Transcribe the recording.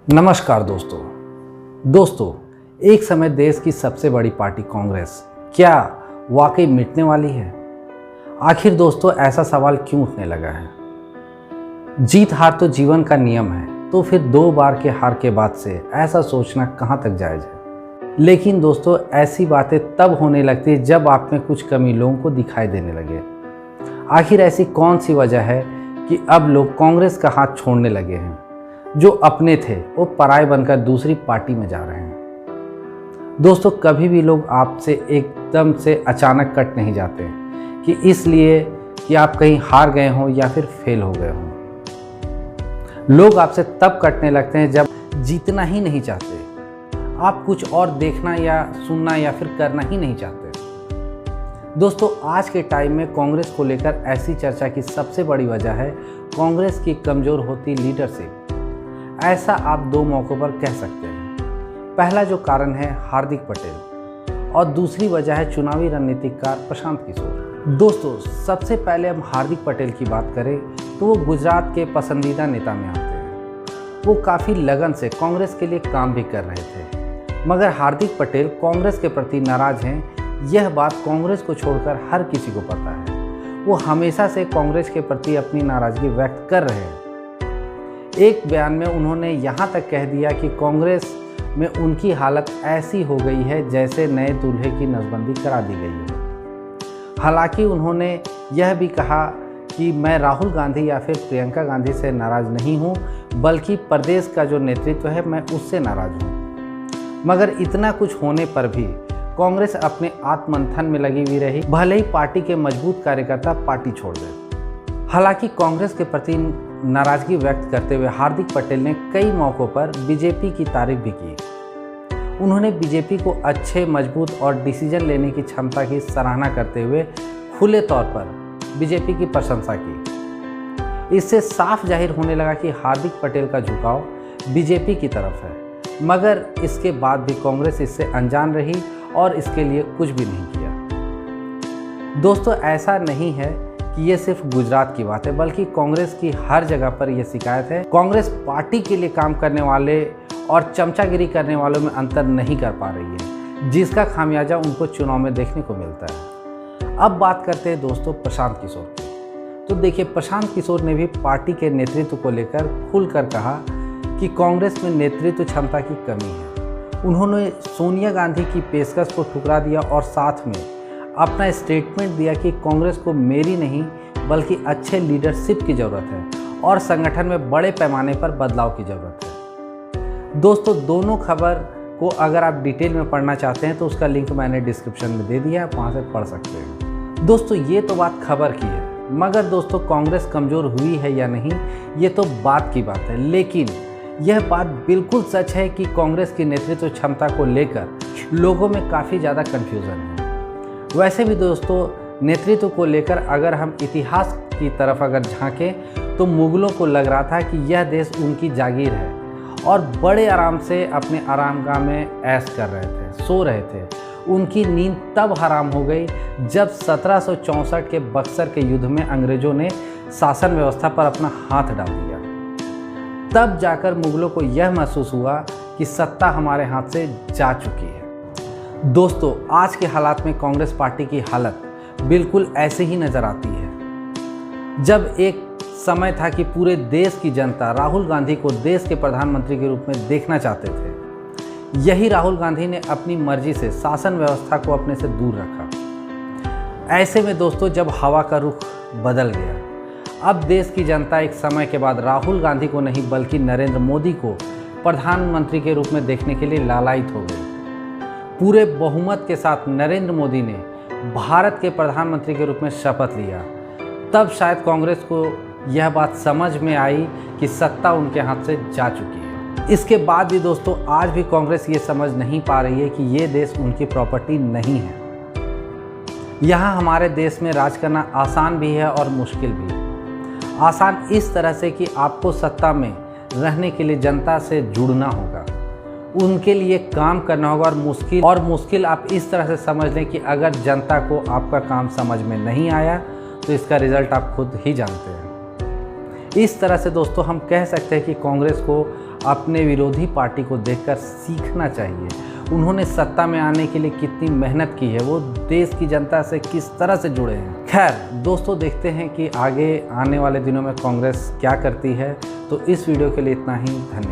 नमस्कार दोस्तों, एक समय देश की सबसे बड़ी पार्टी कांग्रेस क्या वाकई मिटने वाली है? आखिर दोस्तों ऐसा सवाल क्यों उठने लगा है? जीत हार तो जीवन का नियम है, तो फिर 2 बार के हार के बाद से ऐसा सोचना कहाँ तक जायज़ है? लेकिन दोस्तों ऐसी बातें तब होने लगती है जब आप में कुछ कमी लोगों को दिखाई देने लगे। आखिर ऐसी कौन सी वजह है कि अब लोग कांग्रेस का हाथ छोड़ने लगे हैं? जो अपने थे वो पराये बनकर दूसरी पार्टी में जा रहे हैं। दोस्तों कभी भी लोग आपसे एकदम से अचानक कट नहीं जाते कि इसलिए कि आप कहीं हार गए हों या फिर फेल हो गए हों। लोग आपसे तब कटने लगते हैं जब जीतना ही नहीं चाहते, आप कुछ और देखना या सुनना या फिर करना ही नहीं चाहते। दोस्तों आज के टाइम में कांग्रेस को लेकर ऐसी चर्चा की सबसे बड़ी वजह है कांग्रेस की कमज़ोर होती लीडरशिप। ऐसा आप 2 मौक़ों पर कह सकते हैं। पहला जो कारण है हार्दिक पटेल और दूसरी वजह है चुनावी रणनीतिकार प्रशांत किशोर। दोस्तों सबसे पहले हम हार्दिक पटेल की बात करें तो वो गुजरात के पसंदीदा नेता में आते हैं। वो काफ़ी लगन से कांग्रेस के लिए काम भी कर रहे थे, मगर हार्दिक पटेल कांग्रेस के प्रति नाराज़ हैं, यह बात कांग्रेस को छोड़कर हर किसी को पता है। वो हमेशा से कांग्रेस के प्रति अपनी नाराज़गी व्यक्त कर रहे हैं। एक बयान में उन्होंने यहाँ तक कह दिया कि कांग्रेस में उनकी हालत ऐसी हो गई है जैसे नए दूल्हे की नसबंदी करा दी गई है। हालांकि उन्होंने यह भी कहा कि मैं राहुल गांधी या फिर प्रियंका गांधी से नाराज़ नहीं हूँ, बल्कि प्रदेश का जो नेतृत्व है मैं उससे नाराज़ हूँ। मगर इतना कुछ होने पर भी कांग्रेस अपने आत्ममंथन में लगी हुई रही, भले ही पार्टी के मजबूत कार्यकर्ता पार्टी छोड़ गए। हालांकि कांग्रेस के प्रति नाराज़गी व्यक्त करते हुए हार्दिक पटेल ने कई मौक़ों पर बीजेपी की तारीफ भी की। उन्होंने बीजेपी को अच्छे, मजबूत और डिसीजन लेने की क्षमता की सराहना करते हुए खुले तौर पर बीजेपी की प्रशंसा की। इससे साफ जाहिर होने लगा कि हार्दिक पटेल का झुकाव बीजेपी की तरफ है, मगर इसके बाद भी कांग्रेस इससे अनजान रही और इसके लिए कुछ भी नहीं किया। दोस्तों ऐसा नहीं है कि ये सिर्फ गुजरात की बात है, बल्कि कांग्रेस की हर जगह पर यह शिकायत है। कांग्रेस पार्टी के लिए काम करने वाले और चमचागिरी करने वालों में अंतर नहीं कर पा रही है, जिसका खामियाजा उनको चुनाव में देखने को मिलता है। अब बात करते हैं दोस्तों प्रशांत किशोर की। तो देखिए प्रशांत किशोर ने भी पार्टी के नेतृत्व को लेकर खुलकर कहा कि कांग्रेस में नेतृत्व क्षमता की कमी है। उन्होंने सोनिया गांधी की पेशकश को ठुकरा दिया और साथ में अपना स्टेटमेंट दिया कि कांग्रेस को मेरी नहीं बल्कि अच्छे लीडरशिप की ज़रूरत है और संगठन में बड़े पैमाने पर बदलाव की ज़रूरत है। दोस्तों दोनों खबर को अगर आप डिटेल में पढ़ना चाहते हैं तो उसका लिंक मैंने डिस्क्रिप्शन में दे दिया है, आप वहाँ से पढ़ सकते हैं। दोस्तों ये तो बात खबर की है, मगर दोस्तों कांग्रेस कमज़ोर हुई है या नहीं ये तो बात की बात है। लेकिन यह बात बिल्कुल सच है कि कांग्रेस की नेतृत्व क्षमता को लेकर लोगों में काफ़ी ज़्यादा कन्फ्यूज़न है। वैसे भी दोस्तों नेतृत्व को लेकर अगर हम इतिहास की तरफ अगर झांकें तो मुगलों को लग रहा था कि यह देश उनकी जागीर है और बड़े आराम से अपने आरामगाह में ऐश कर रहे थे, सो रहे थे। उनकी नींद तब हराम हो गई जब 1764 के बक्सर के युद्ध में अंग्रेज़ों ने शासन व्यवस्था पर अपना हाथ डाल दिया। तब जाकर मुगलों को यह महसूस हुआ कि सत्ता हमारे हाथ से जा चुकी है। दोस्तों आज के हालात में कांग्रेस पार्टी की हालत बिल्कुल ऐसे ही नज़र आती है। जब एक समय था कि पूरे देश की जनता राहुल गांधी को देश के प्रधानमंत्री के रूप में देखना चाहते थे, यही राहुल गांधी ने अपनी मर्जी से शासन व्यवस्था को अपने से दूर रखा। ऐसे में दोस्तों जब हवा का रुख बदल गया, अब देश की जनता एक समय के बाद राहुल गांधी को नहीं बल्कि नरेंद्र मोदी को प्रधानमंत्री के रूप में देखने के लिए लालायित हो गई। पूरे बहुमत के साथ नरेंद्र मोदी ने भारत के प्रधानमंत्री के रूप में शपथ लिया। तब शायद कांग्रेस को यह बात समझ में आई कि सत्ता उनके हाथ से जा चुकी है। इसके बाद भी दोस्तों आज भी कांग्रेस ये समझ नहीं पा रही है कि ये देश उनकी प्रॉपर्टी नहीं है। यहाँ हमारे देश में राज करना आसान भी है और मुश्किल भी। आसान इस तरह से कि आपको सत्ता में रहने के लिए जनता से जुड़ना होगा, उनके लिए काम करना होगा, और मुश्किल आप इस तरह से समझ लें कि अगर जनता को आपका काम समझ में नहीं आया तो इसका रिज़ल्ट आप खुद ही जानते हैं। इस तरह से दोस्तों हम कह सकते हैं कि कांग्रेस को अपने विरोधी पार्टी को देखकर सीखना चाहिए। उन्होंने सत्ता में आने के लिए कितनी मेहनत की है, वो देश की जनता से किस तरह से जुड़े हैं। खैर दोस्तों, देखते हैं कि आगे आने वाले दिनों में कांग्रेस क्या करती है। तो इस वीडियो के लिए इतना ही। धन्यवाद।